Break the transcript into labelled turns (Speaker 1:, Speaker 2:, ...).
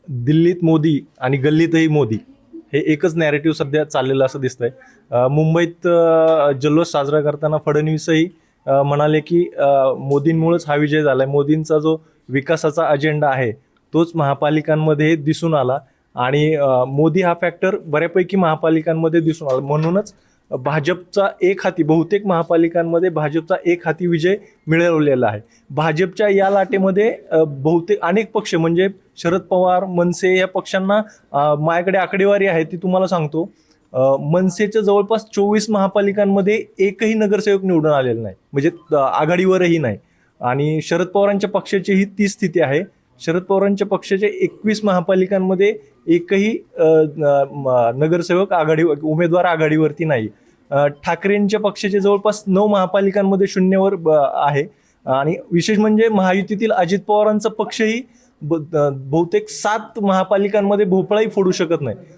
Speaker 1: दिल्लीत मोदी आणि गल्लीतही मोदी हे एकच नॅरेटिव्ह सध्या चाललेलं असं दिसतंय. मुंबईत जल्लोष साजरा करताना फडणवीसही म्हणाले की मोदींमुळेच हा विजय झालाय. मोदींचा जो विकासाचा अजेंडा आहे तोच महापालिकांमध्ये दिसून आला आणि मोदी हा फॅक्टर बऱ्यापैकी महापालिकांमध्ये दिसून आला. म्हणूनच भाजपचा एक हाती बहुतेक महापालिकांमध्ये भाजपचा एक हाती विजय मिळवलेला आहे. भाजपच्या या लाटेमध्ये बहुतेक अनेक पक्ष म्हणजे शरद पवार, मनसे या पक्षांना माझ्याकडे आकडेवारी आहे ती तुम्हाला सांगतो. मनसेच्या जवळपास 24 महापालिकांमध्ये एकही नगरसेवक निवडून आलेला नाही, म्हणजे आघाडीवरही नाही. आणि शरद पवारांच्या पक्षाची ही ती स्थिती आहे. शरद पवारांच्या पक्षाच्या 21 महापालिकांमध्ये एकही नगरसेवक उमेदवार आघाडीवरती नाही. ठाकरेंच्या पक्षाचे जवळपास 9 महापालिकांमध्ये शून्यावर आहे. आणि विशेष म्हणजे महायुतीतील अजित पवारांचा पक्षही बहुतेक 7 महापालिकांमध्ये भोपळाही फोडू शकत नाही.